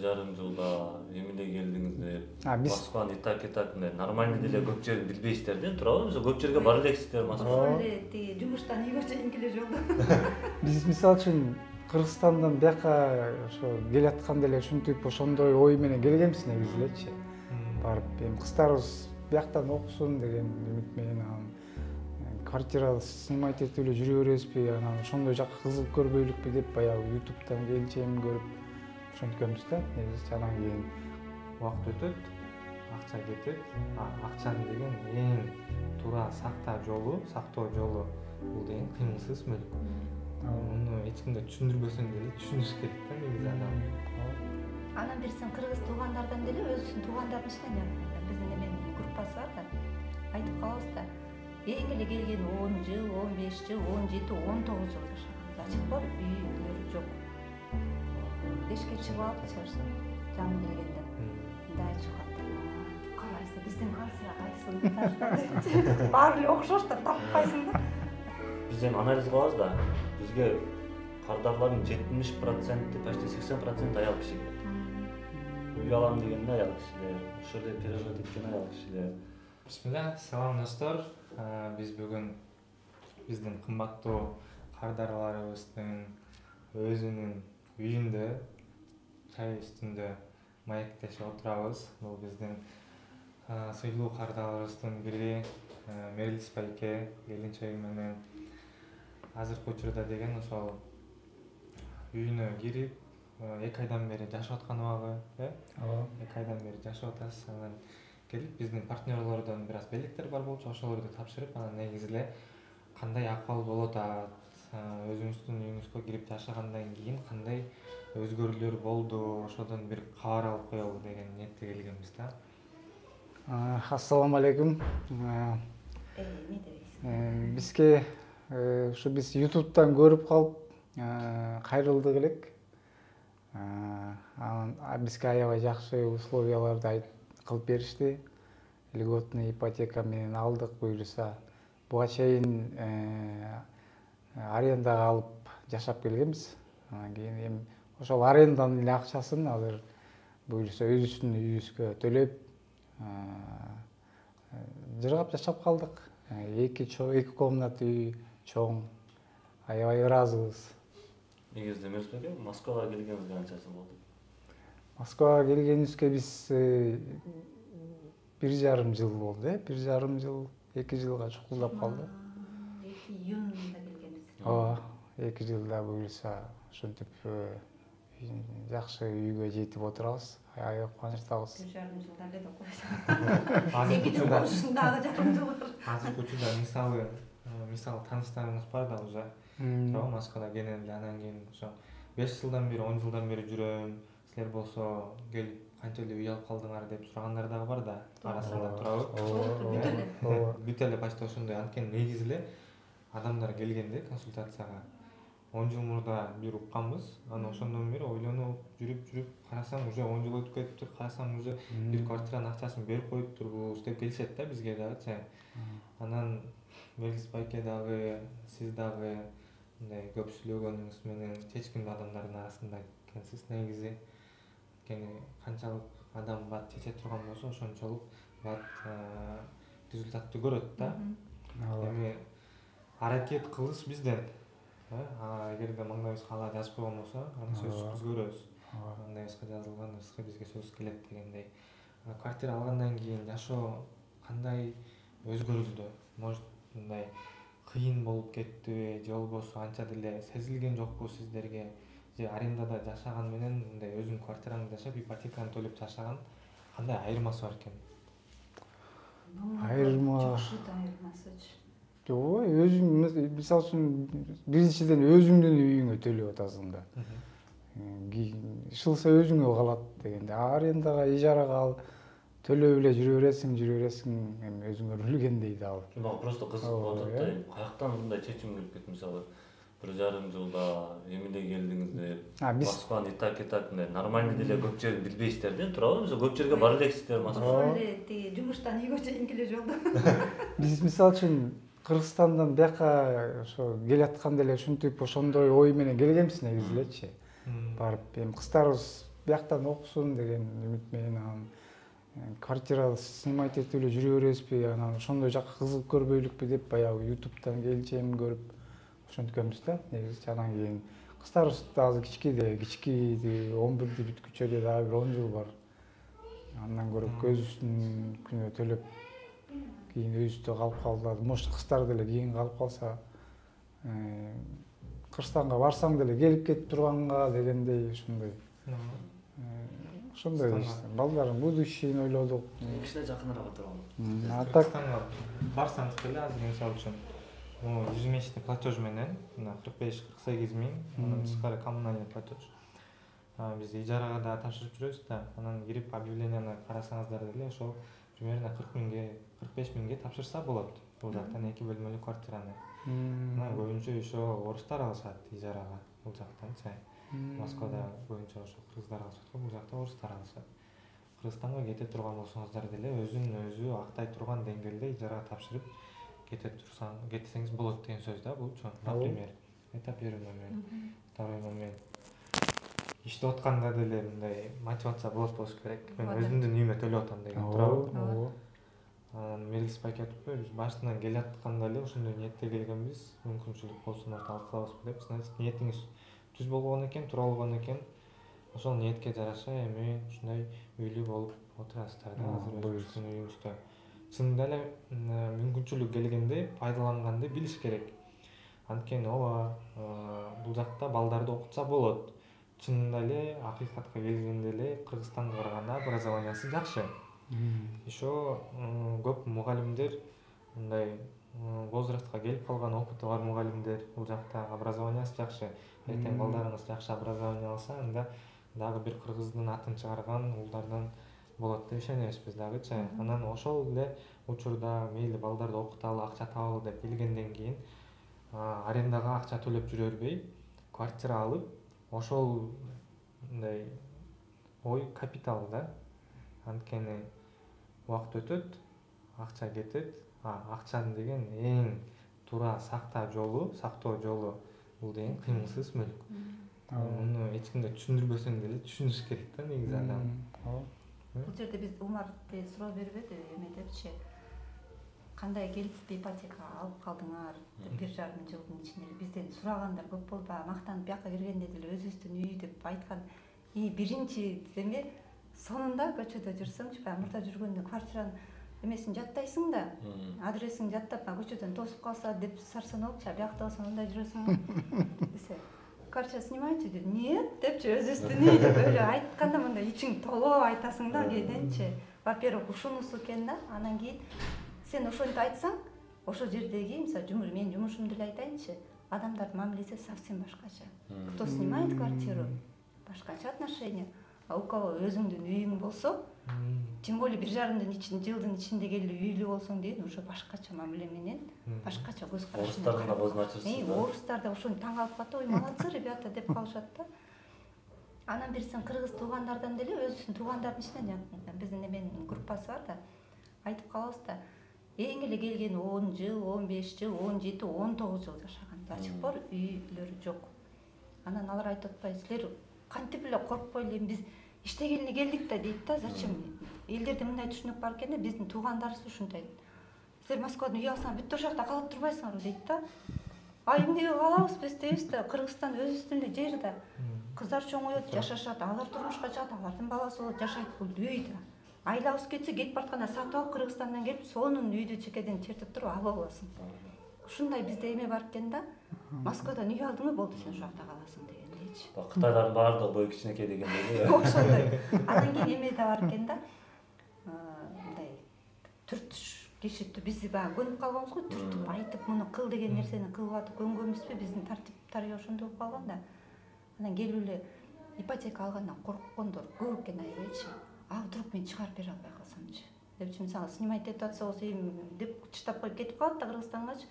жарым жылда эмне келдиңиздер? Биз Москваны итак нормально деле көп жерин билбейсиздер да, туурабы? Ошо көп жерге бара элексиздер Москва. Эле тиги жумуштан үйгө чейин эле жолдо. биз мисалы үчүн Кыргызстандан бияка ошо келатканда эле ушинтип ошондой ой менен келгенбиз негизи элечи. Барып эми кыздарыбыз бияктан окусун деген үмүт менен анан квартира снимать этип эле жүрө беребизби, анан ошондой жакка кызыгып көрбөйлүкпү деп баягы ютубтан келчемин көрүп ошенткенбиз да. Негизи анан кийин Убакыт өтөт, акча кетет. Акчаны деген эң туура сактоо жолу бул деген кыймылсыз мүлк. Муну эч кимге түшүндүрбөсөң деле түшүнүш керек да негизи адам. Анан бирсиң кыргыз туугандардан деле өзүнүн туугандарын ичинен биздин эменин группасы бар да. Айтып калабыз да. Эң эле келген 10 жыл, 15 жыл, 17, 19 жыл жашаган. Ачык бар, үйлөр жок. Эшикке чыгып алып чырсын, жаны келгенде. Мындай чыгат. Карайсың, биздин кайсыра кайсын таштады. Баары эле окшош да таппайсың да. Биз эми анализ кылабыз да. Бизге кардарлардын 70%, почти 80% аял кишилер. Үй алам дегенде аял кишилер, ошол жерде переживать эткен аял кишилер. Бисмилла, салам достор. Биз бүгүн биздин кымбаттуу кардарларыбыздын өзүнүн үйүндө чай үстүндө маектешип отурабыз. Бул биздин сыйлуу кардарларыбыздын бири Мерлис байке келинчеги менен азыркы учурда деген ошол үйүнө кирип 2 айдан бери жашап атканыбы, 2 айдан бери жашап атасыз. Анан келип биздин партнерлордон бир аз белектер бар болчу, ошолорду тапшырып, анан негизи эле кандай акыбал болуп атат, өзүңүздүн үйүңүзгө кирип жашагандан кийин кандай өзгөрүүлөр болду, ошодон бир кабар алып коелу деген ниетте келгенбиз да. Ассаламу алейкум. Не дебейсиң? Бизге ушу биз ютубтан көрүп калып кайрылдык элек. Анан бизге аябай жакшы условияларды кылып беришти. Льготный ипотека менен алдык, буюрса. Буга чейин арендага алып жашап келгенбиз. Анан кийин эми ошол аренданын эле акчасын азыр буюрса өзүбүздүн үйүбүзгө төлөп жыргап жашап калдык. 2 комнат үй, чоң. Аябай ыраазыбыз. Негизинде Мелис байке, Москвага келгениңизге канча жыл болду? Москвага келгенибизге биз 1,5 жыл болду, 1,5 жыл, 2 жылга чукулдап калды. 2 июнда келгенбиз. 2 жылда буюрса ошентип жакшы үйгө жетип отурабыз. Аябай кубанычтабыз. 1,5 жылда эле деп койсоң. Азыркы учурда жарым жыл бар. азыркы учурда мисалы тааныштарыңыз бар да уже. Москвада келген эле анан кийин ошо 5 жылдан бери, 10 жылдан бери жүрөм. Силер болсо келип канча эле үй алып калдыңар деп сурагандар дагы бар да, арасында турабы. Бүт эле почти ошондой. Анткени негизи эле адамдар келгенде консультацияга 10 жыл мурда бир укканбыз. Анан ошондон бери ойлонуп, жүрүп карасаң уже 10 жыл өтүп кетиптир. Карасаң уже бир квартиранын акчасын берип коюптурбуз деп келишет да бизге дагычы. Анан Мелис байке дагы, сиз дагы мындай көп сүйлөгөнүңүз менен чечкиндүү адамдардын арасында экенсиз негизи. Анткени канчалык адам бат чече турган болсо, ошончолук бат результатты көрөт да. Эми аракет кылыш бизден. Эгерде маңдайыбызга ала жазып койгон болсо, аны сөзсүз биз көрөбүз. Маңдайыбызга жазылган рызкы бизге сөзсүз келет дегендей. Квартира алгандан кийин жашоо кандай өзгөрүлдү? Может, мындай кыйын болуп кеттиби, же болбосо анча деле сезилген жокпу сиздерге? Же арендада жашаган менен мындай өзүнүн квартираңда жашап, ипотеканы төлөп жашаган кандай айырмасы бар экен? Айырмасычы. Жок, өзүң мисалы үчүн биринчиден өзүңдүн үйүңө төлөп атасың да. Ишылса өзүңө калат дегенде, арендага, ижарага ал төлөп эле жүрө бересиң, эми өзүңө билгендей да ал. Мага просто кызык болуп атат да, каяктан мындай чечим келип кетти, мисалы 1,5 жылда эмне келдиңиздер? Москваны итак нормально деле көп жерин билбейсиздер да, туурабы? Ошо көп жерге бара элексиздер Москвага. Эле тиги жумуштан үйгө чейин эле жолдо. Биз мисалы үчүн Кыргызстандан бияка ошо келатканда эле ушинтип ошондой ой менен келгенбиз негизи элечи. Барып эми кыздарыбыз бияктан окусун деген үмүт менен анан квартира снимать этип эле жүрө бересизби, анан ошондой жакка кызыгып көрбөйлүкпү деп баягы ютубтан келчем көрүп ошенткенбиз да негизи. Анан кийин кыздарыбыз да азыр кички 11 бүткүчө дагы бир 10 жыл бар. Андан көрүп өзүбүздүн күнөө төлөп кийин өзүбүздө калып калды. Может кыздар деле кийин калып калса Кыргызстанга барсаң деле келип кетип турганга дегендей ошондой. Ошондой балдардын будущийин ойлодук. Кичине жакыныраак турган. Кыргызстанга барсаңыз деле азыр мисалы үчүн ежемесячный платеж менен 45-48 миң, анан тышкары коммунальный платеж. Биз ижарага да тапшырып жүрөбүз да, анан кирип объявленияны карасаңыздар деле ошол примерно 40 миңге, 45 миңге тапшырса болот. Бул жактан 2 бөлмөлүү квартираны. Анан көбүнчө ошо орустар алышат ижарага бул жактан. Москвада көбүнчө ошо кыргыздар алышат, бул жакта орустар алышат. Кыргызстанга кете турган болсоңуздар деле өзүн актай турган деңгээлде ижарага тапшырып кетсеңиз болот деген сөз да бул. Например, это первый момент. Второй момент. Иштеп атканда деле мындай мотивация болуш керек. Мен өзүмдүн үйүмө төлөп атам деген туурабы. Мергиз байке айтыппы, биз башынан келе атканда эле ошондой ниетте келгенбиз. Мүмкүнчүлүк болсун алып калабызбы деп. Значит, ниетиңиз түз болгон экен, туура болгон экен. Ошол ниетке жараша эми ушундай үйлүү болуп отурасыздар да азыр өзүңүздүн үйүңүздө. Чынында эле мүмкүнчүлүк келгенде пайдаланганды билиш керек. Анткени бул жакта балдарды окутса болот. Чынында эле акыйкатка келгенде эле Кыргызстанга караганда образованиясы жакшы. Ошо көп мугалимдер мындай возрастка келип калган, опыты бар мугалимдер бул жакта образованиясы жакшы. Эртең балдарыңыз жакшы образование алса, анда дагы бир кыргыздын атын чыгарган уулдардан болот деп ишенебиз биз дагычы. Анан ошол эле учурда мейли балдарды окуталы, акча табалы деп келгенден кийин арендага акча төлөп жүрө бербей, квартира алып, ошол мындай ой капитал да. Анткени убакыт өтөт, акча кетет. Акчанын деген эң туура сактоо жолу бул деген кыймылсыз мүлк. Муну эч кимге түшүндүрбөсөң деле түшүнүш керек да негизи адам. Бул жерде биз Умарде суроо бербеди эме депчи. Кандай келип ипотека алып калдыңар деп 1,5 жылдын ичинде бизден сурагандар көп болду. Мактанып бияка киргенде деле өзүбүздүн үй деп айткан. Биринчи эме сонунда көчөдө жүрсөңчү, мурда жүргөндө квартиранын эмесин жаттайсың да, адресин жаттап, көчөдөн тосуп калса деп сарсанолчу, биякта болсоң мындай жүрөсүң десе. Квартира снимаете деп, нет депчи, өзүбүздүн үй деп эле айтканда мындай ичиң толоп айтасың да кээденчи. Во-первых, ушунусу экен да, анан кийин сен ошентип айтсаң, ошол жердеги, мисалы, менин жумушумду эле айтайынчы, адамдардын мамилеси совсем башкача. Кто снимает квартиру, башкача отношение. А у кого өзүңдүн үйүң болсо, тем более 1,5 жылдын ичинде келип үйлүү болсоң дейин уже башкача мамиле менен, башкача көз караш. Орустардын да көзүн ачырсың. Орустар да ошону таң калып калат, ой, молодцы ребята деп калышат да. Анан бирсиң кыргыз туугандардан деле өзүнүн туугандардын ичинен, биздин эменин группасы бар да, айтып калабыз да, эң эле келген 10 жыл, 15 жыл, 17, 19 жыл жашаган. До сих пор үйлөрү жок. Анан алар айтып атпайбы, силер кантип эле коркпой эле биз иштегелине келдик да дейт да, зачем? Элдерде мындай түшүнүк бар экен да, биздин туугандарыбыз ушундай. Силер Москвадан үй алсаң, бүт ошол жакта калып турбайсыңарбы дейт да. Эмнеге калабыз биз дейбиз да, Кыргызстан өзүбүздүн эле жер да. Кыздар чоңоет, жашашат, алар турмушка чыгат, алардын баласы болот, жашайт бул үй да. Айлабыз кетсе, кетип баратканда сатып алып Кыргызстандан келип, сонун үйдү чекеден чертип туруп алып аласың. Ушундай бизде эме бар экен да. Москвадан үй алдыңбы, болду, сен ошол жакта каласың дегендейчи. Кытайлардын баардыгы бой кичинекей дегендей. Ошондой. Анан кийин эме да бар экен да. Мындай түртүш киши биз баягы көнүп калганбыз го, түртүп айтып, муну кыл деген нерсени кылып атып көнгөнбүзбү, биздин тартип ошондой болуп калган да. Анан келип эле ипотека алгандан корккондор көп экен аябайчы. Вдруг мен чыгарып бере албай калсамчы депчи, мисалы снимать этип атса болсо деп чыштап коюп кетип калат да Кыргызстангачы.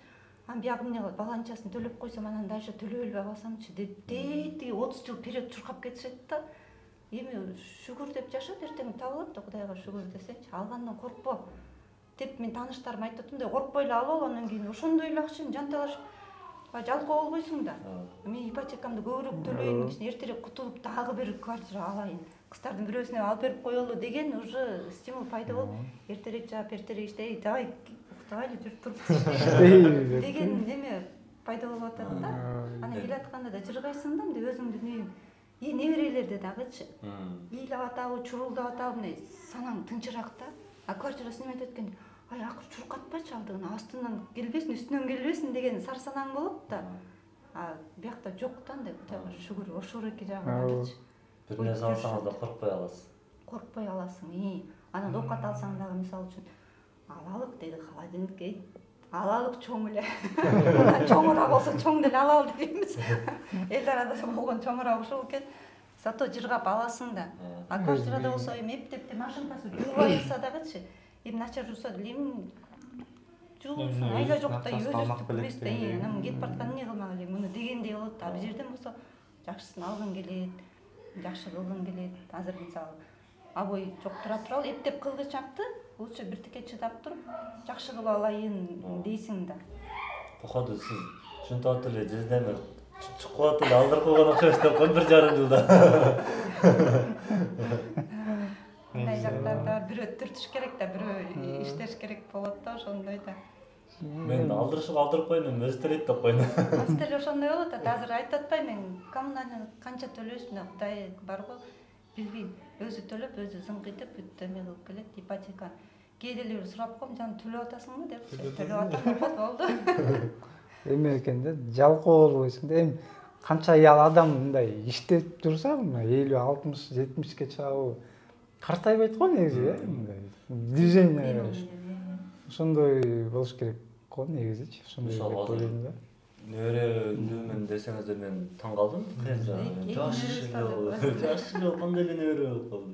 Анан биягы эмне кылат, баланчасын төлөп койсом, анан дальше төлөй албай калсамчы деп тетиги 30 жыл вперед чуркап кетишет да. Эми шүгүр деп жашат, эртең табылат да, Кудайга шүгүр десечи. Алгандан коркпо деп мен тааныштарым айтып атам да, коркпой эле алып ал, анан кийин ошондой эле акчаны жанталашып жалкоо болбойсуң да. Мен ипотекамды көбүрөөк төлөйүн, эртерээк кутулуп дагы бир квартира алайын. кыздардын бирөөсүнө алып берип коелу деген уже стимул пайда болуп эртерээк жаап эртерээк иштей давай уктабайлы жүрүп туруп деген неме пайда болуп атат да. Анан келатканда да жыргайсың да мындай өзүңдүн үйүң неберелерди дагычы ыйлап атабы чурулдап атабы мындай санаң тынчыраак да. А квартира снимать эткенде ай акыр чуркатпачы алдыгына астынан келбесин үстүнөн келбесин деген сар санаң болот да. А биякта жок да андай шүгүр ошоруки жагы барчы. Бир нерсе алсаңыз да коркпой аласыз. Коркпой аласың. Анан оокат алсаң дагы мисалы үчүн алалык деди холодильникке. Алалык чоң эле. Чоңураак болсо чоң деле алалы дегенбиз. Эл арада болгон чоңураак ошол экен. Зато жыргап аласың да. А квартирада болсо эми эптеп машинкасы жуубай турса дагычы. Эми начар жууса деле эми жуусун айла жоктой өзүбүздү билесиз. Анан кетип баратканда эмне кылмак элем муну дегендей болот. А бул жерден болсо жакшысын алгың келет. Жакшы кылгың келет. Азыр мисалы абой жок тура туралы эптеп кылгычакты лучше биртике чыдап туруп жакшы кылып алайын дейсиң да. Походу сиз ушинтип атып эле жездемир чукуп атып эле алдырып койгон окшойсуз деп коем 1,5 жылда. Мындай жактарда бирөө түртүш керек да, бирөө иштеш керек болот да, ошондой да. Мен алдырышып алдырып коеюн, эми өзү төлөйт деп койдум. Азыр деле ошондой болот да. Азыр айтып атпайм мен коммунальный канча төлөйсүң деп Кудай бар го билбейм. Өзү төлөп, өзү зыңкыйтып бүт эме кылып келет ипотека. Кээде эле сурап коем, жан төлөп атасыңбы деп. Төлөп атам болду. Эме экен да, жалкоо болбойсуң да. Эми канча адам мындай иштеп турса, мына 50, 60, 70ке чыгабы картайбайт го негизи, мындай движение. Ошондой болуш керек го негизичи. Ошондой деп ойлойм да. Неберелүүмүн десеңиздер мен таң калдым. Жаш эле кандай эле небере болуп калды.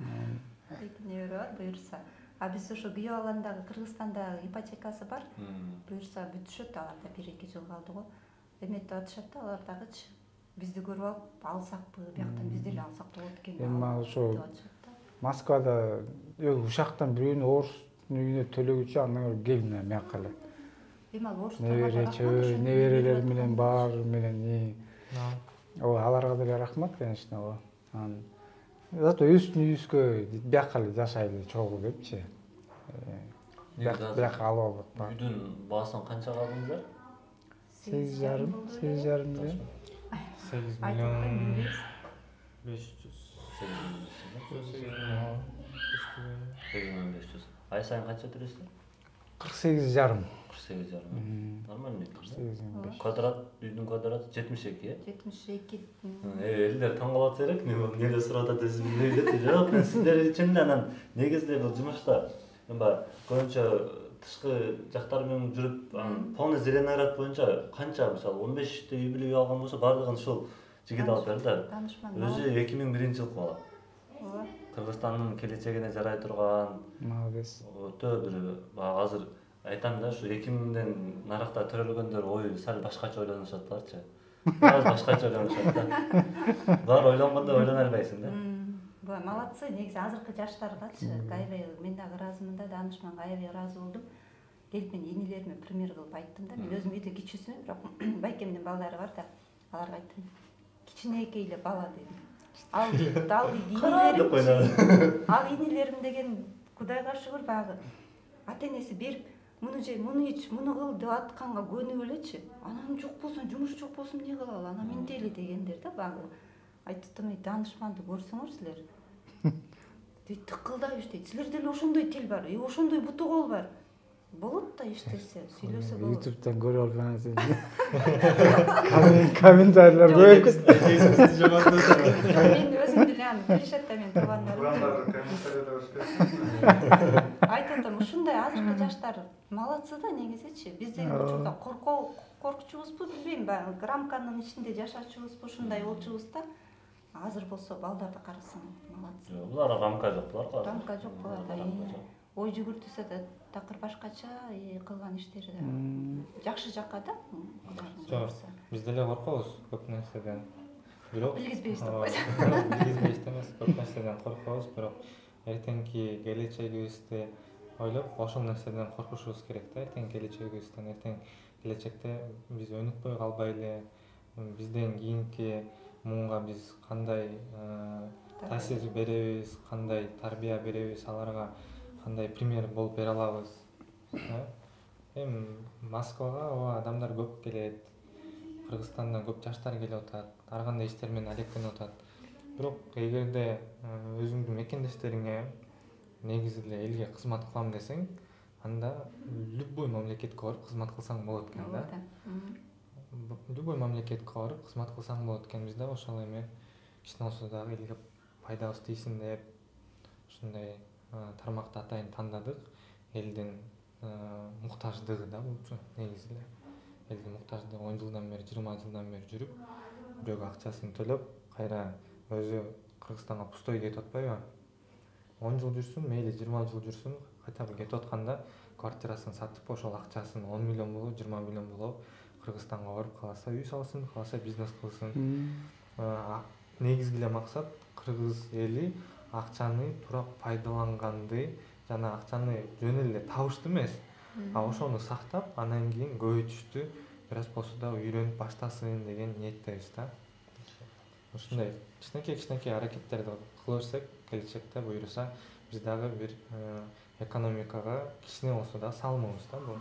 Небере бар буюрса. А биз ошо күйөө алгандагы Кыргызстанда ипотекасы бар. Буюрса бүтүшөт аларда 1-2 жыл калды го. Эметип атышат да алар дагычы. Бизди көрүп алып алсакпы, бияктан биз деле алсак болот экен. Эми ошо Москвада ушактан бирөөнү орустун үйүнө төлөгүчү андан кел мияка эле. Эми ал орус неберелер менен бар менен аларга деле рахмат, конечно. Зато өздүн үйүбүзгө бияка эле жашайлы чогуу депчи. Бияка алып алып бар. Үйдүн баасын канчага алдыңыздар? 8,5 8 миллион 500. 8,500. Ай сайын канча төлөйсүздөр? 48,5. 48,5. Нормально. Квадрат, үйдүн квадраты 72, 72. Элдер таң калат керек, эмне сурап атат өзү билбейт. Жок, сиздер үчүн анан негизде бул жумушта көбүнчө тышкы жактар менен жүрүп, полный зеленоград боюнча канча мисалы 15 үй бүлө алган болсо бардыгын ушул жигит алып берди да. Өзү 2001-жылкы бала. Кыргызстандын келечегине жарай турган. Молодец. Өтө бир азыр айтам да, ушу 2000ден нарыкта төрөлгөндөр ой сал башкача ойлонушат барчы. Аз башкача ойлонушат да. Булар ойлонгондой ойлоно албайсың да. Буга молодцы, негизи азыркы жаштаргачы аябай мен дагы ыраазымын да, даанышманга аябай ыраазы болдум. Келип мен энелериме пример кылып айттым да. Мен өзүм үйдө кичүүсүмүн, бирок байкемдин балдары бар да. Аларга айттым. Кичинекей эле бала дедим. Ал энелерим деген Кудайга шүгүр багы ата-энеси берип муну же, муну ич, муну кыл деп атканга көнүп элечи. Анан жок болсун, жумуш жок болсун эмне кылалы? Анан ментели дегендер да багы. Айтыптым, даанышманды көрсөңөр силер. Дейт тыкылдайбыз дейт. Силерде деле ошондой тил бар, ошондой буту кол бар. Болот да иштесе, сүйлөсө болот. YouTube'дан көрүп алгансыз. Комментарийлер көп. Мен өзүм деле аны билишет да, мен туугандарым. Айтатам, ушундай азыркы жаштар молодцы да негизичи. Биздеги учурда коркчубузбу билбейм, рамканын ичинде жашачубузбу, ушундай болчубуз да. Азыр болсо балдарды карасаң молодцы. Буларга рамка жок, буларга. Рамка жок буларда. Ой жүгүртүсө да такыр башкача кылган иштери да. Жакшы жакка да. Биз деле коркобуз көп нерседен. Бирок билгизбейбиз деп койсо. Билгизбейбиз эмес, көп нерседен коркобуз, бирок эртеңки келечегибизди ойлоп, ошол нерседен коркушубуз керек да. Эртең келечегибизден, эртең келечекте биз өнүкпөй калбайлы, бизден кийинки муңга биз кандай таасир беребиз, кандай тарбия беребиз, аларга кандай пример болуп бере алабыз. Эми Москвага ооба адамдар көп келет. Кыргызстандан көп жаштар келип атат. Ар кандай иштер менен алектенип атат. Бирок эгерде өзүңдүн мекендештериңе негизи эле элге кызмат кылам десең, анда любой мамлекетке барып кызмат кылсаң болот экен да. Любой мамлекетке барып кызмат кылсаң болот экен. Биз дагы ошол эми кичине болсо дагы элге пайдабыз тийсин деп ушундай тармакты атайын тандадык. Элдин муктаждыгы да болчу негизи эле. Элдин муктаждыгы 10 жылдан бери, 20 жылдан бери жүрүп, бирок акчасын төлөп, кайра өзү Кыргызстанга пустой кетип атпайбы? 10 жыл жүрсүн, мейли 20 жыл жүрсүн, кайта бир кетип атканда квартирасын сатып, ошол акчасын 10 миллион болобу, 20 миллион болобу Кыргызстанга барып каласа үй салсын, каласа бизнес кылсын. Негизги эле максат кыргыз эли акчаны туура пайдаланганды жана акчаны жөн эле табышты эмес, ошону сактап, анан кийин көбөйтүштү бир аз болсо да үйрөнүп баштасын деген ниеттебиз да. Ушундай кичинекей аракеттерди кыла берсек, келечекте буюрса, биз дагы бир экономикага кичине болсо да салымыбыз да бул.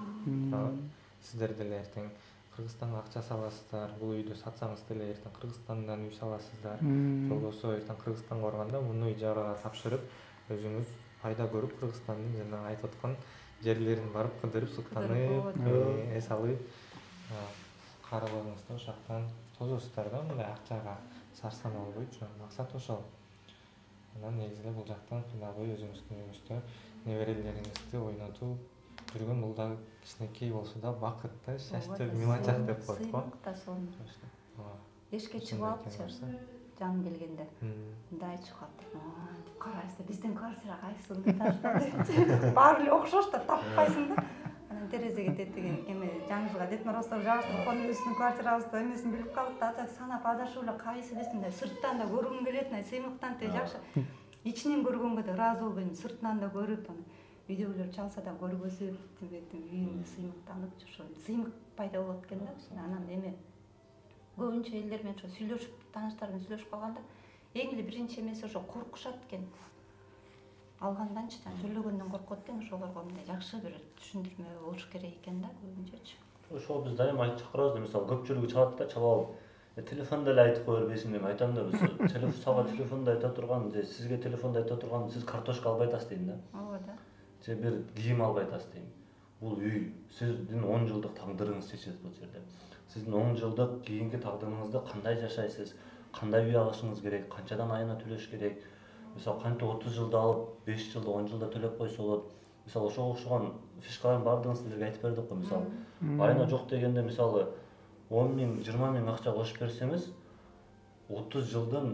Сиздер деле эртең Кыргызстанга акча саласыздар, бул үйдү сатсаңыз деле эртең Кыргызстандан үй саласыздар. Болбосо эртең Кыргызстанга барганда муну ижарага тапшырып, өзүңүз пайда көрүп, Кыргызстандын жана айтып аткан жерлерин барып кыдырып, суктанып, эс алып, карыбызды ошол жактан тососуздар да, мындай акчага сарсан албойчу. Максат ошол. Анан негизи эле бул жактан кыйнабай өзүңүздүн үйүңүздө неберелериңизди ойнотуп жүргөн, бул дагы кичинекей болсо да бакыт да, счастье, мелочах деп коет го. Сыймыкта сонун. Эшикке чыгып алыпчы, жан келгенде. Мындай чыгып атып, карайсың да, биздин квартира кайсында таштады. Баары эле окшош да, таппайсың да. Анан терезеге деген эме жаңы Дед Морозду жабыштырып койгон өзүнүн квартирабызды эмесин билип калдык да, атак санап адашып эле кайсы десем да, сырттан да көргүм келет, сыймыктан да жакшы. Ичинен көргөнгө да ыраазы болбойм, сыртынан да көрүп, үйдөгүлөр чалса да көргөзүп, үйүңдү сыймыктанып, ошо сыймык пайда болот экен да. Анан эме көбүнчө элдер менен сүйлөшүп, тааныштар менен сүйлөшүп калганда эң эле биринчи эмеси ошо коркушат экен. Алганданчы төлөгөндөн коркот экен, ошолорго мындай жакшы бир түшүндүрмө болуш керек экен да көбүнчөчү. Ошол биз дайыма айтып чакырабыз, мисалы көпчүлүгү чалат да, чалып алып, телефондо эле айтып кое бербейсиң деп айтам да, биз сага телефондо айта турган, же сизге телефондо айта турган, сиз картошка албай атасыз дейм да. Ооба да. Же бир кийим албай атасыз дейм. Бул үй сиздин 10 жылдык тагдырыңыз чечет бул жерде. Сиздин 10 жылдык кийинки тагдырыңызды кандай жашайсыз, кандай үй алышыңыз керек, канчадан айына төлөш керек. Мисалы кантип 30 жылда алып, 5 жылда, 10 жылда төлөп койсо болот. Мисалы ошого окшогон фишкалардын баардыгын сиздерге айтып бердик го. Мисалы айына жок дегенде, мисалы 10 миң, 20 миң акча кошуп берсеңиз, 30 жылдан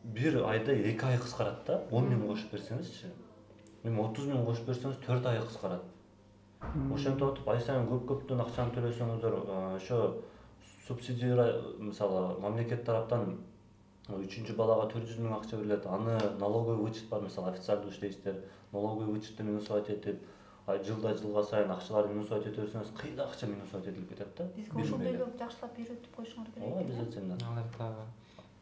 бир айда 2 ай кыскарат да. 10 миң кошуп берсеңизчи. Эми 30 миң кошуп берсеңиз 4 ай кыскарат. Ошентип атып ай сайын көп-көптөн акчаны төлөсөңүздөр, ошо субсидия, мисалы мамлекет тараптан 3-чү балага 400 миң акча берилет. Аны налоговый вычет бар, мисалы официалдуу иштейсиздер. Налоговый вычетти минусовать этип, жылга сайын акчаларды минусовать эте берсеңиз, кыйла акча минусовать этилип кетет да. Бизге ошондой эле жакшылап үйрөтүп коюшуңар керек. Ооба, биз этсемден. Аларда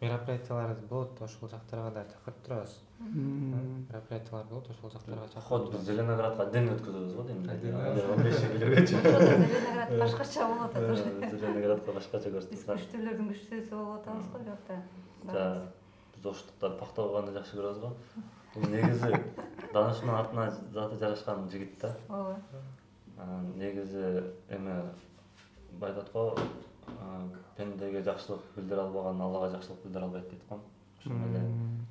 мероприятиялар болот, ошол жактарга да чакырып турабыз. Мероприятиялар болот, ошол жактарга чакырып. Ход биз Зеленоградга отдельно өткөзөбүз го дейм. 15 Зеленоград башкача болот да. Зеленоградга башкача көрсөтөбүз. Күчтүүлөрдүн күчтүүсү болуп атабыз го жакта. Биз оштуктар пакта болгонду жакшы көрөбүз го. Бул негизи Данышман атына заты жарашкан жигит да. Ооба. Негизи эме айтат го, пендеге жакшылык билдире албаган Аллага жакшылык билдире албайт дейт го. Ошондой эле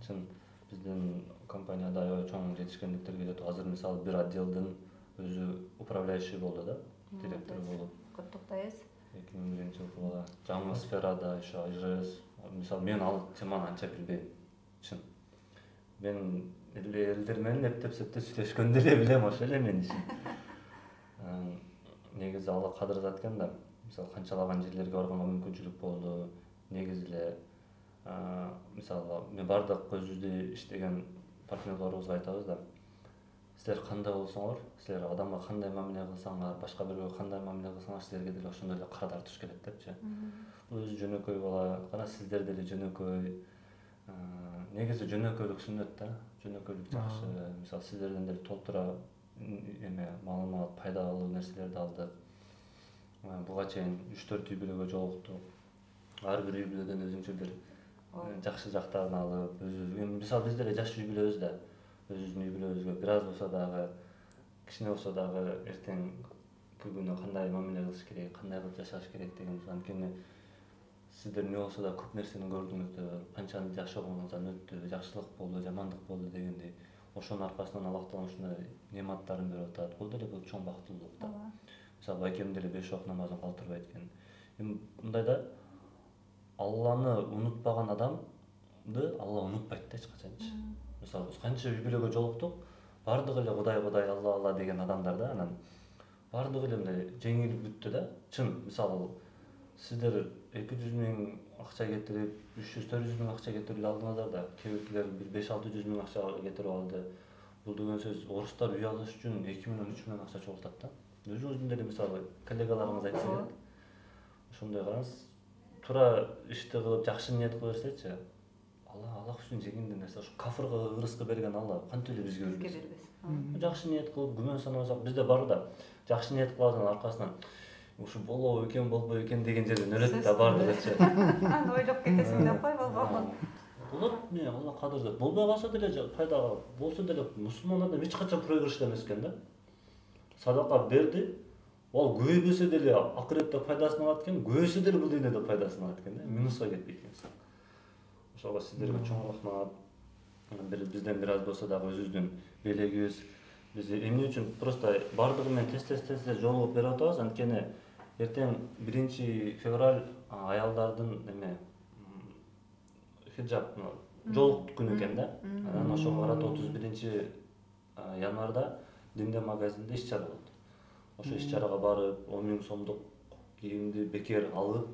чын биздин компанияда аябай чоң жетишкендиктерге жетип, азыр мисалы бир отделдин өзү управляющий болду да, директор болуп. Куттуктайбыз. 2001-жылы бала. Жаңы сферада ошо ИЖС. Мисалы мен ал теманы анча билбейм. Чын. Мен элдер менен эптеп-септеп сүйлөшкөндө эле билем, ошо эле менин ишим. Негизи Алла кадырдат экен да. Мисалы канчалаган жерлерге барганга мүмкүнчүлүк болду. Негизи эле мисалы мен бардык өзүбүздө иштеген партнерлорубузга айтабыз да. Силер кандай болсоңор, силер адамга кандай мамиле кылсаңар, башка бирөөгө кандай мамиле кылсаңар, силерге деле ошондой эле кара тартыш келет депчи. Бул өзү жөнөкөй бала, кана сиздер деле жөнөкөй. негизи жөнөкөйлүк сүннөт да. Жөнөкөйлүк жакшы. Мисалы сиздерден деле толтура маалымат, пайдалуу нерселерди алдык. Буга чейин 3-4 үй-бүлөгө жолуктук. Ар бир үй-бүлөдөн өзүнчө бир жакшы жактарын алып, мисалы биз деле жаш үй-бүлөбүз да. Өзүбүздүн үй-бүлөбүзгө бир аз болсо дагы, кичине болсо дагы эртең күнү кандай мамиле кылыш керек, кандай кылып жашаш керек деген анткени сиздер эмне болсо да көп нерсени көрдүңүздөр, канчаны жашооңуздан өттү, жакшылык болду, жамандык болду дегендей. Ошонун аркасынан Аллах Таала ушундай нематтарын берип атат. Бул деле бул чоң бактылуулук да. Мисалы байкем деле 5 вакыт намазын калтырбайт экен. Мындайда Алланы унутпаган адамды Алла унутпайт да эч качанчы. Мисалы биз канча үй-бүлөгө жолуктук, бардыгы эле Кудай, Алла деген адамдар да, анан бардыгы эле мындай жеңил бүттү да. Чын, мисалы сиздер 200 миң акча кетирип, 300-400 миң акча кетирип алдыңыздар да, кээ биркилер 5-600 миң акча кетирип алды. Бул деген сөз орустар үй алыш үчүн 2 миллион 3 миллион акча чогултат да. Өзүңүздүн деле мисалы коллегаларыңыз айтса, ошондой караңыз, туура ишти кылып, жакшы ниет кыла берсечи, Аллах үчүн жеңилдүү нерсе, ошо кафырга, ырыскы берген Алла кантип эле бизге бербес. Жакшы ниет кылып, күмөн санабасак, бизде бар да, жакшы ниет кылабыз, аркасынан ушу болобу экен, болбой экен деген жерден өлөт да бардыгычы. Аны ойлоп кетесиң да, кой болбогон. Болот, Алла кадырдап. Болбой калса деле пайда, болсо деле мусулман адам эч качан проигрышта эмес экен да. Садака берди, ал көбөйбөсө деле акыретте пайдасын алат экен, көбөйсө деле бул дүйнөдө пайдасын алат экен да. Минуска кетпейт экен. Ошого сиздерге чоң рахмат. Бизден бир аз болсо дагы өзүбүздүн белегибиз, биз эмне үчүн просто бардыгы менен тез жолугуп берип атабыз, анткени эртең 1 февраль аялдардын хиджаб жолук күнү экен да. Анан ошого карата 31 январда Димде магазинде иш-чара болду. Ошо иш-чарага барып, 10 миң сомдук кийимди бекер алып,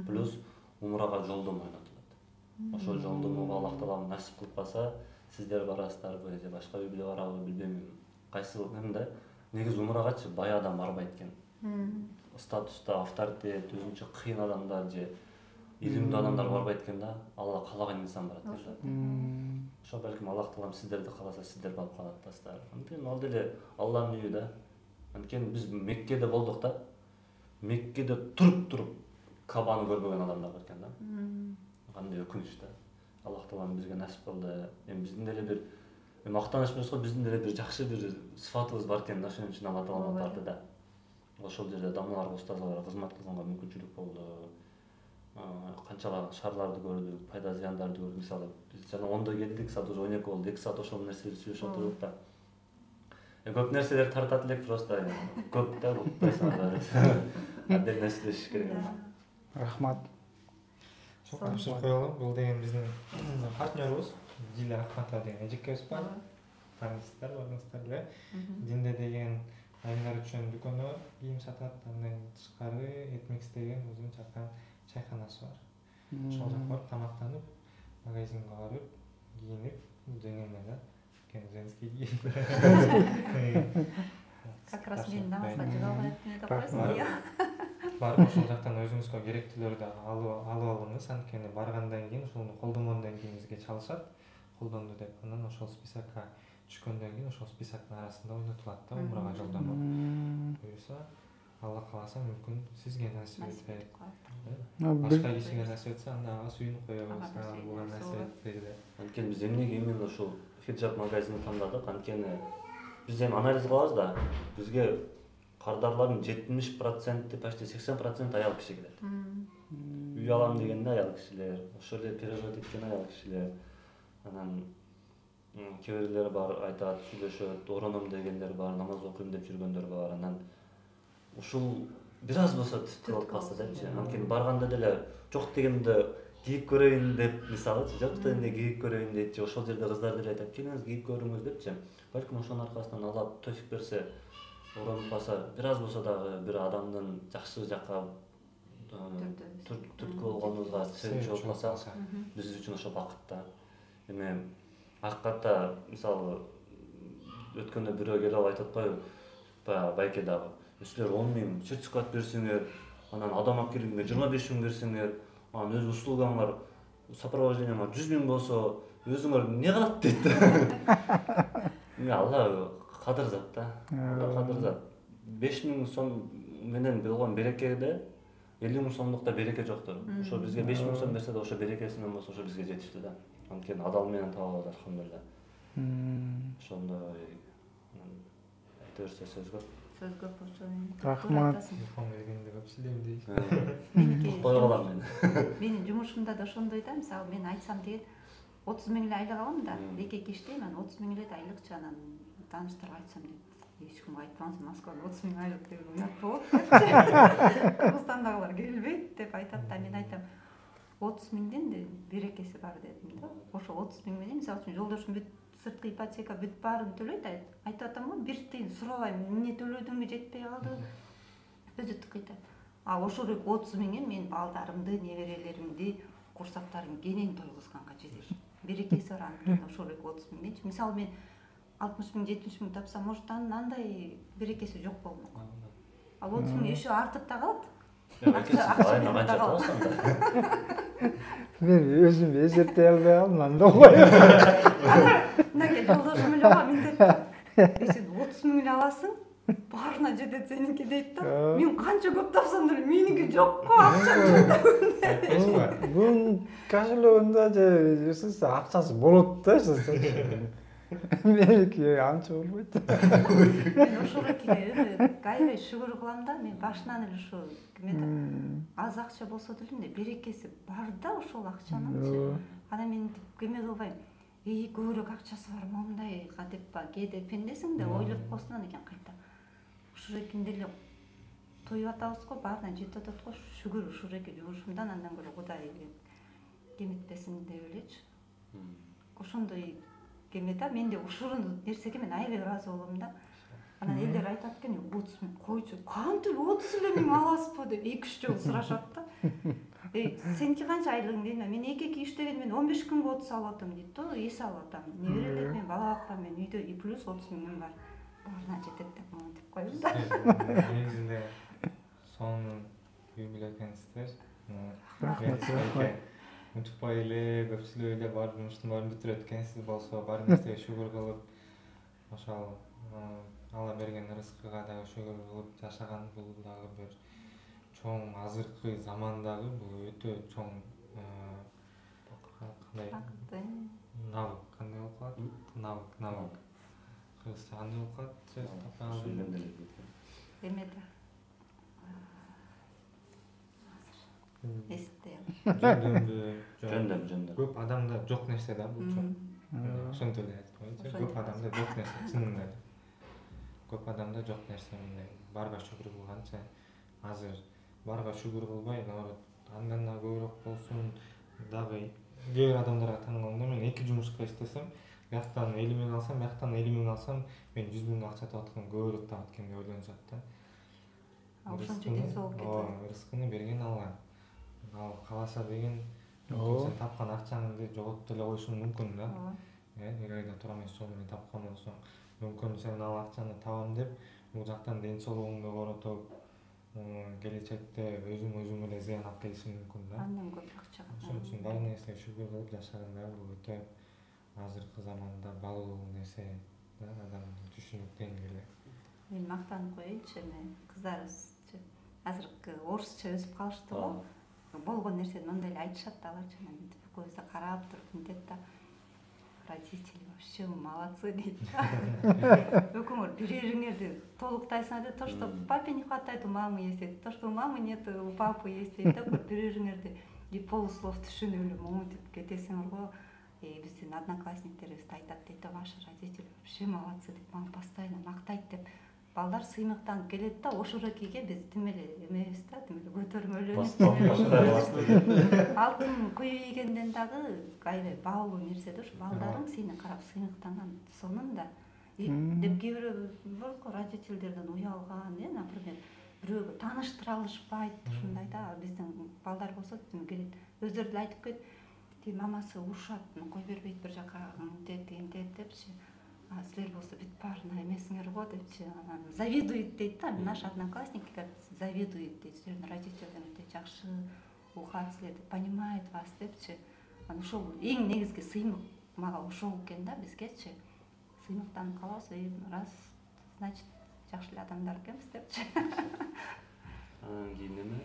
плюс умрага жолдомо ойнотулат. Ошол жолдомого Аллах Таала насип кылып калса, сиздер барасыздарбы же башка үй-бүлө барабы билбейм. Кайсы да, негизи умрагачы бай адам барбайт экен. Статуста авторитет, өзүнчө кыйын адамдар же илимдүү адамдар барбайт экен да, Алла каалаган инсан барат экен. Ошо балким Аллах Таалам сиздерди кааласа сиздер барып калат атасыздар. Анткени ал деле Алланын үйү да. Анткени биз Меккеде болдук да. Меккеде туруп Кабаны көрбөгөн адамдар бар экен да. Кандай өкүнүч да. Аллах Таалам бизге насип кылды. Биздин деле бир мактаныш эмес го, биздин деле бир жакшы бир сыфатыбыз бар экен да, ошон үчүн Алла Таалам барды да. Ошол жерде дамаларга, устаздарга кызмат кылганга мүмкүнчүлүк болду. Канчалык шаарларды көрдүк, пайда зыяндарды көрдүк. Мисалы биз жана 10-до келдик, саат уже 12 болду, 2 саат ошол нерсени сүйлөшүп отурдук да. Көп нерселер тартат элек, просто көп да, укпайсыңар. Отдельно сүйлөшүш керек. Рахмат. Тапшырып коелу. Бул деген биздин партнерибиз Диля Ахматова деген эжекебиз бар. Таныстар барыңыздар эле. Динде деген айымдар үчүн дүкөнү кийим сатат, андан тышкары Etmix деген өзүнүн чакан чайканасы бар. Ошол жака барып тамактанып, магазинге барып, кийинип, жеңилме да. Женский кийим. Как раз мен намазга жыга баратмын деп коесуң, иә. Барып ошол жактан өзүңүзгө керектүүлөрдү алып алыңыз, анткени баргандан кийин ошону колдонгондон кийин бизге чалышат. Колдонду деп, анан ошол списокко түшкөндөн кийин ошол списоктун арасында ойнотулат да, умрага жолдомо. Буюрса, Алла кааласа мүмкүн сизге насип этпейт. Башка кишиге насип этсе, анда ага сүйүнүп коебуз, буга насип этпейт деп. Анткени биз эмнеге именно ушул хиджаб магазинин тандадык, анткени биз эми анализ кылабыз да, бизге кардарлардын 70%, почти 80% аял киши келет. Үй алам дегенде аял кишилер, ошол эле переживать эткен аял кишилер. Анан кээ бирлер бар, айтат, сүйлөшөт, ороном дегендер бар, намаз окуйм деп жүргөндөр бар. Анан ушул бир аз болсо тылып калса депчи. Анткени барганда деле жок дегенде кийип көрөйүн деп, мисалы, жок дегенде кийип көрөйүн дейт, ошол жерде кыздар деле айтат, келиңиз кийип көрүңүз депчи. Балким ошонун аркасынан Алла тофик берсе, оронуп калса, бир аз болсо дагы бир адамдын жакшы жакка түрткү болгонубузга себепчи болуп калса, биз үчүн ошо бакыт да. Эми акыкатта мисалы өткөндө бирөө келип айтып атпайбы, байке дагы. Силер 10 миң сертификат берсеңер, анан адам алып келгенге 25 миң берсеңер, анан өз услугаңар сопровождениема 100 000 болсо өзүңөр эмне кылат дейт. Алла кадыр зат да. Кадыр зат. 5 000 сом менен болгон берекеде 50 000 сомдук да береке жоктур. Ошо бизге 5 000 сом берсе да ошо берекесинен болсо ошо бизге жетиштүү да. Анткени адал менен табабыз алхамдулилла. Ошондой айта берсе сөз көп. Сөз көп ошо. Рахмат. Телефон бергенде көп сүйлөйм дейт. Токтой калам мен. Менин жумушумда да ошондой да, мисалы мен айтсам деген 30 000 эле айлык алам да, 2 иштейм, 30 000 эле айлыкчы анан тааныштарга айтсам дейт. Эч кимге айтпаңыз, Москвада 30 000 айлык деген уят болот. Кыргызстандагылар келбейт деп айтат да, мен айтам 30 000ден берекеси бар дедим да. Ошо 30 000 менен мисалы үчүн жолдошум бүт сырткы ипотека бүт баарын төлөйт, айтып атам го, бир тыйын сурабайм, эмне төлөдүңбү жетпей калды. Өзү тыкыйт. А ошол 30 000 мен балдарымды, неберелеримди, курсактарым кенен тойгузганга жетет. Берекеси бар анын ошол 30 000. Мисалы мен 60 000, 70 000 тапсам, может андай берекеси жок болмок. Ал 30 000 еще артып да калат. Мен өзүмдү эсептей албай калдым, анда коюп. Мынакей жолдошум эле го мынтип. Сен 30 000 аласың, баарына жетет сеники дейт да. Мен канча көп тапсам деле меники жокко акча. Бунун кошелегинде же акчасы болот да. Меники анча болбойт. Мен ошоге кайра шүгүр кылам да, мен башынан эле ушу кимеде аз акча болсо деле берекеси бар да ошол акчанын. Анан мен кеме кылбайм. Көбүрөөк акчасы бар мондайга деп кээде пендесиң да ойлоп коесуң экен кайта. Ушурекинде эле тоюп атабыз го, баарына жетип атат го, шүгүр ушуреки жумушумдан андан көрө Кудай кеметпесин деп элечи. Ошондой кеме да, менде ушул нерсеге мен аябай ыраазы болом да. Анан элдер айтат экен, 30 000 койчу, кантип 30 эле миң аласызбы деп 2-3 жолу сурашат да. Сеники канча айлыгың дейм, мен 2 иштеген, мен 15 күнгө 30 алып атам дейт да, эс алып атам. Неберелер мен бала бакырам, мен үйдө и плюс 30 000 бар. Баарына жетет деп монтип коюм да. Негизинде сонун үй билет экенсиздер. Унутпай эле, көпчүлүк эле бар жумуштун баарын бүтүрөт экенсиз болсо, бар нерсеге шүгүр кылып, ошол Алла берген рызкыга дагы шүгүр кылып жашаган бул дагы бир чоң азыркы замандагы бул өтө чоң кандай навык, кандай болуп калат? Навык. Кыргызча кандай болуп калат? Сөз тапкан Эмеде. Эстем. Жөндөм. Көп адамда жок нерсе да бул чоң. Ошентип эле айтып коеюнчу. Көп адамда жок нерсе, чынында. Көп адамда жок нерсе мындай. Барга шүгүр кылганча азыр барга шүгүр кылбай, наоборот, андан да көбүрөөк болсун дагы кээ бир адамдарга таң калганда мен 2 жумушка иштесем, бияктан 50 000 алсам, бияктан 50 000 алсам, мен 100 000 акча таап аткан көбүрөөк таап аткан деп ойлонушат да. Ошончо ден соолук кетет. Рызкыны берген Алла. Ал кааласа деген сен тапкан акчаңды жоготуп эле коюшуң мүмкүн да. Эгер айда тура эмес жол менен тапкан болсоң, мүмкүн сен ал акчаны табам деп бул жактан ден соолугуңду коротуп, келечекте өзүң эле зыян алып келишиң мүмкүн да. Андан көп акча. Ошон үчүн бар нерсеге шүгүр кылып жашаганда бул өтө азыркы заманда балуу нерсе да, адамдын түшүнүк деңгээли. Мен мактанып коеюнчу, мен кыздарыбызчы азыркы орусча өсүп калышты го. Болгон нерсени мындай эле айтышат да аларчы, мынтип көзү карап туруп мынтет да. Родители вообще молодцы дейт да. Өкүңөр бириңерди толуктайсыңар дейт, то, что папе не хватает, у мамы есть дейт, то, что у мамы нет, у папы есть дейт да, бириңерди и полуслов түшүнүп эле монтип кетесиңер го. Биздин одноклассниктерибиз айтат дейт да, ваши родители вообще молодцы деп, мага постоянно мактайт деп. Балдар сыймыктанып келет да, ошурекиге биз тим эле эмебиз да, тим эле көтөрмөлөнүп. Алтын көйгөйгөндөн дагы аябай баалуу нерсе да, балдарың сени карап сыймыктанган сонунда. Деп кээ бирөө бар го родительдерден уялган, например, бирөөгө тааныштыра алышпайт, ушундай да. Биздин балдар болсо тим келет, өздөрү деле айтып койт, тим мамасы урушат, кой бербейт бир жака, мынтет депчи. Силер болсо бүт баарына эмесиңер го депчи, анан завидует дейт да, наш одноклассники завидует дейт, силердин родительдерин өтө жакшы, ухат силерди, понимает вас депчи. Анан ошол эң негизги сыймык мага ошол экен да бизгечи. Сыймыктанып калабыз, раз, значит, жакшы эле адамдар экенбиз депчи. Анан кийин эме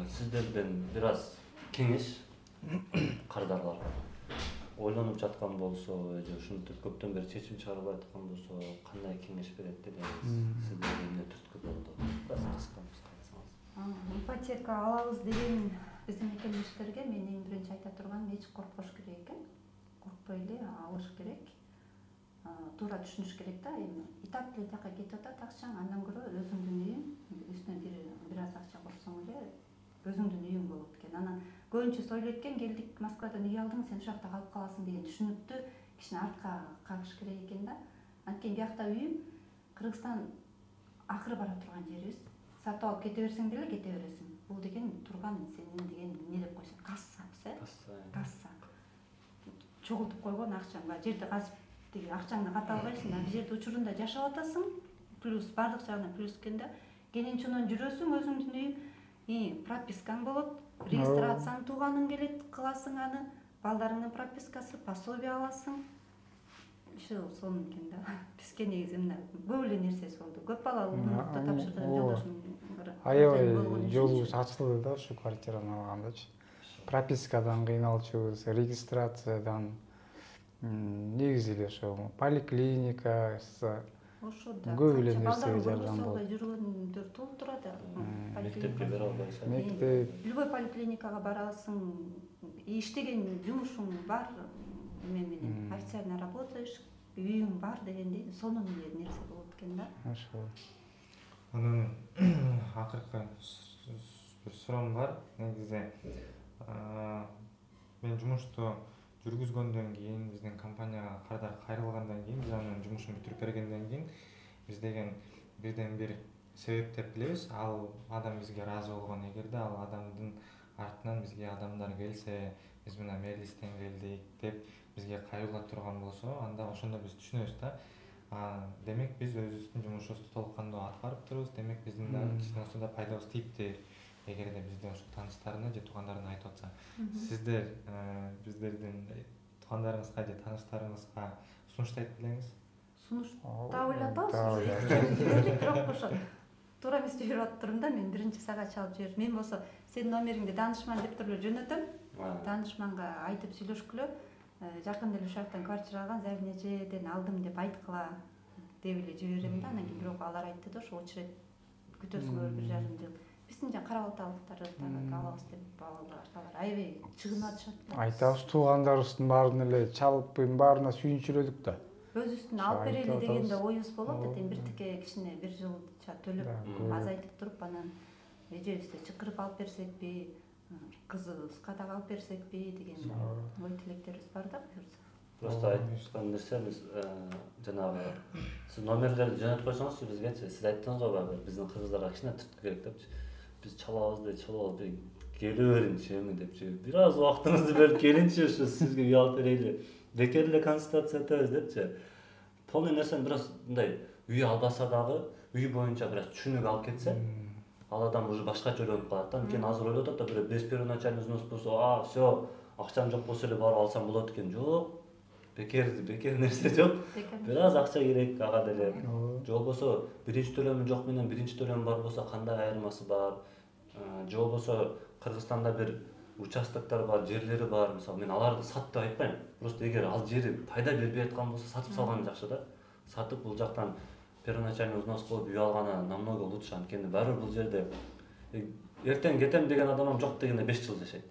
сиздерден бир аз кеңеш кардарларга ойлонуп жаткан болсо же ушинтип көптөн бери чечим чыгарбай аткан болсо кандай кеңеш берет делебиз? Сиздерге эмне түрткү болду? Ипотека алабыз деген биздин мекемештерге мен эң биринчи айта турганым эч коркпош керек экен. Коркпой эле алыш керек. Туура түшүнүш керек да, эми итак деле жака кетип атат акчаң, андан көрө өзүңдүн үйүң, үстүнө бир аз акча корсоң эле өзүңдүн үйүң болот экен. Анан көбүнчөсү ойлойт экен, келдик Москвадан үй алдың, сен ушул жакта калып каласың деген түшүнүктү кичине артка кагыш керек экен да. Анткени биякта үйүң Кыргызстан акыры бара турган жерибиз. Сатып алып кете берсең деле кете бересиң. Бул деген турган сенин деген эмне деп койсоң, касса. Чогултуп койгон акчаң бар. Жерди казып деген акчаңды ката албайсың, бул жерде учурунда жашап атасың. Плюс бардык жагынан плюс экен да. Кенен жүрөсүң, өзүңдүн үйүң, пропискаң болот, регистрацияң тууганың келет, кыласың аны, балдарыңдын пропискасы, пособие аласың. Сонун экен да. Бизге негизи мына көп эле нерсеси болду. Көп балалуу уунукта тапшырдым, жолдошум. Аябай жолубуз ачылды да ушу квартираны алгандачы. Пропискадан кыйналчубуз, регистрациядан, негизи эле ошо поликлиника, ошо да. Көп эле нерсеге жардам болду. Жүргөндөр толуп турат. Мектепке бара албайсың. Мектеп. Любой поликлиникага барасың, иштеген жумушуң бар, эме менен официально работаешь, үйүң бар дегендей, сонун эле нерсе болот экен да. Ошо. Анан акыркы бир суроом бар. Негизи мен жумушту жүргүзгөндөн кийин, биздин компанияга кардар кайрылгандан кийин, биз анын жумушун бүтүрүп бергенден кийин, биз деген бирден бир себеп деп билебиз. Ал адам бизге ыраазы болгон, эгерде ал адамдын артынан бизге адамдар келсе, биз мына Мерлистен келдик деп бизге кайрыла турган болсо, анда ошондо биз түшүнөбүз да. Демек биз өзүбүздүн жумушубузду толук кандуу алып барып турубуз. Демек биздин да кичине болсо да пайдабыз тийиптир. Эгерде бизде ошо тааныштарына же туугандарына айтып атса, сиздер биздердин туугандарыңызга же тааныштарыңызга сунуштайт белеңиз? Сунуштап ойлотобуз. Бирок ошо туура эмес жүрүп атырмын да, мен биринчи сага чалып жиберип, мен болсо сенин номериңди даанышман деп туруп жөнөтөм. Даанышманга айтып сүйлөшкүлө, жакында эле ушул жактан квартира алган, Зарнежеден алдым деп айткыла деп эле жиберем да. Анан кийин бирок алар айтты да, ошо очередь күтөсүңөр 1,5 жыл. Биздин жана Карабалталыктар дагы алабыз деп алар аябай чыгынып атышат. Айтабыз, туугандарыбыздын баарын эле чалып, баарына сүйүнчүрөлүк да. Өзүбүздүн алып берели дегенде оюбуз болот. Этем биртике кичине 1 жылча төлөп, азайтып туруп, анан эжебизди чакырып алып берсекпи, кызыбызга дагы алып берсекпи деген ой тилектерибиз бар да. Просто айткан нерсемиз жанагы сиз номерлерди жөнөтүп койсоңузчу бизгечи, сиз айттыңыз го баягы биздин кыргыздарга кичине түрткү керек депчи. Биз чалабыз келе беринчи эми депчи. Бир аз убактыңызды бөлүп келинчи, ушу сизге үй алып берели. Бекер эле консультация этебиз депчи. Полный нерсени бир аз мындай үй албаса дагы, үй боюнча бир аз түшүнүк алып кетсе, ал адам уже башкача ойлонуп калат да. Анткени азыр ойлоп атат да, бир без первоначальный взнос болсо, всё, акчам жок болсо эле барып алсам болот экен. Жок. Бекер нерсе жок. Бир аз акча керек ага деле. Же болбосо биринчи төлөмү жок менен биринчи төлөм бар болсо кандай айырмасы бар? Же болбосо Кыргызстанда бир участоктор бар, жерлери бар. Мисалы мен аларды сат деп айтпайм. Просто эгер ал жери пайда бербей аткан болсо сатып салган жакшы да. Сатып бул жактан первоначальный взнос кылып үй алганы намного лучше. Анткени баары бул жерде эртең кетем деген адам жок дегенде 5 жыл жашайт.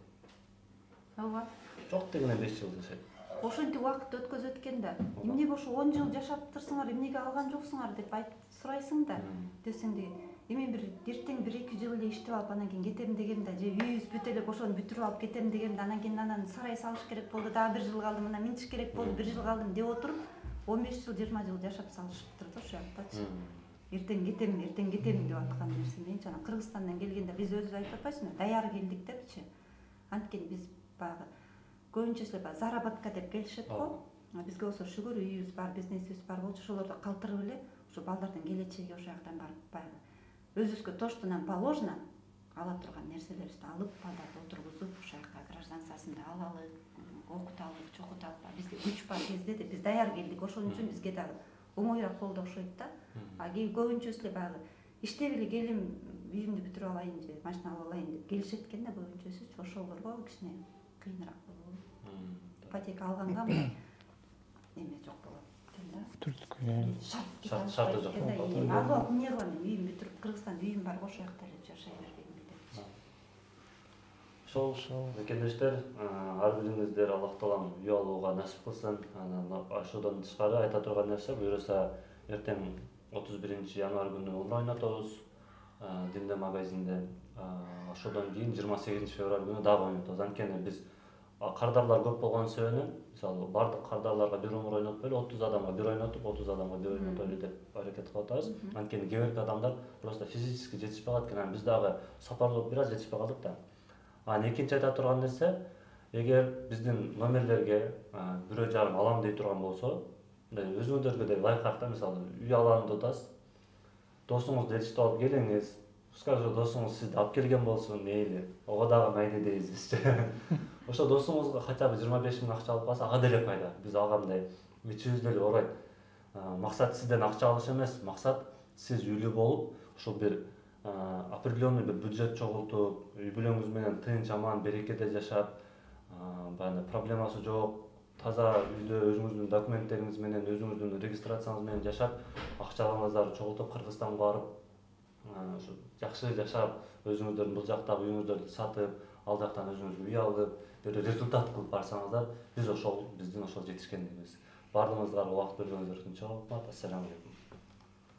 Ооба. Жок дегенде 5 жыл жашайт. Ошентип убакыт өткөзөт экен да. Эмнеге ошо 10 жыл жашап турсуңар, эмнеге алган жоксуңар деп сурайсың да. Десең де, эми бир эртең 1-2 жыл эле иштеп алып анан кийин кетем дегенде, же үйүбүз бүт элек ошону бүтүрүп алып кетем дегенде, анан кийин анан сарай салыш керек болду, дагы 1 жыл калдым, анан минтиш керек болду, 1 жыл калдым деп отуруп, 15 жыл, 20 жыл жашап салышыптыр да ошол жактачы. Эртең кетем деп аткан нерсе. Мен жана Кыргызстандан келгенде биз өзүбүз айтып атпайсызбы, даяр келдик депчи. Анткени биз баягы көбүнчөсү эле заработка деп келишет го. Бизге болсо шүгүр үйүбүз бар, бизнесибиз бар болчу, ошолорду калтырып эле ушу балдардын келечеги ошол жактан барып баягы өзүбүзгө то, что нам положено, ала турган нерселерибизди алып балдарды отургузуп ошол жака гражданствосун да алалы, окуталы, чокуталы. Бизде күч бар кезде да биз даяр келдик. Ошон үчүн бизге дагы оңоюраак болду окшойт да. А көбүнчөсү эле баягы иштеп эле келим, үйүмдү бүтүрүп алайын же машина алып алайын деп келишет экен да көбүнчөсү. Ошолорго кичине кыйыныраак болот. Ипотека алганга эме жок болот экен да. Түрткү. Шарты жок. Алып эмне кылам мен үйүм бүтүрүп Кыргызстанда үйүм бар ошол жакта эле жашай бергем деп. Ошол мекендештер, ар бириңиздер Аллах таалам үй алууга насип кылсын. Анан ошодон тышкары айта турган нерсе, буюрса эртең 31 январь күнү умра ойнотобуз Динде магазинде. Ошодон кийин 28 февраль күнү дагы ойнотобуз. Анткени биз кардарлар көп болгон себебинен, мисалы бардык кардарларга бир умра ойнотпой эле 30 адамга бир ойнотуп, 30 адамга бир ойнотойлу деп аракет кылып атабыз. Анткени кээ бирки адамдар просто физически жетишпей калат экен. Биз дагы сапарлап бир аз жетишпей калдык да. Экинчи айта турган нерсе, эгер биздин номерлерге бирөө жарым алам дей турган болсо, өзүңүздөргө да лайкарт да, мисалы үй алам деп атасыз. Досуңузду элчитип алып келиңиз. Скажу, досуңуз сизди алып келген болсун, мейли. Ого дагы майли дейбиз бизчи. Ошо досуңузга хотя бы 25 000 акча алып калса, ага деле пайда. Биз алгандай ичибизде эле ооройт. Максат сизден акча алыш эмес, максат сиз үйлүү болуп, ошол бир определенный бир бюджет чогултуп, үй бүлөңүз менен тынч, аман, берекеде жашап, баягы проблемасы жок, таза үйдө өзүңүздүн документтериңиз менен, өзүңүздүн регистрацияңыз менен жашап, акчаларыңыздарды чогултуп Кыргызстанга барып, жакшы жашап, өзүңүздөрдүн бул жактагы үйүңүздөрдү сатып, ал жактан өзүңүзгө үй алып, бир результат кылып барсаңыздар, биз ошол биздин ошол жетишкендигибиз. Бардыгыңызга убакыт бергениңиздер үчүн чоң рахмат. Ассаламу алейкум.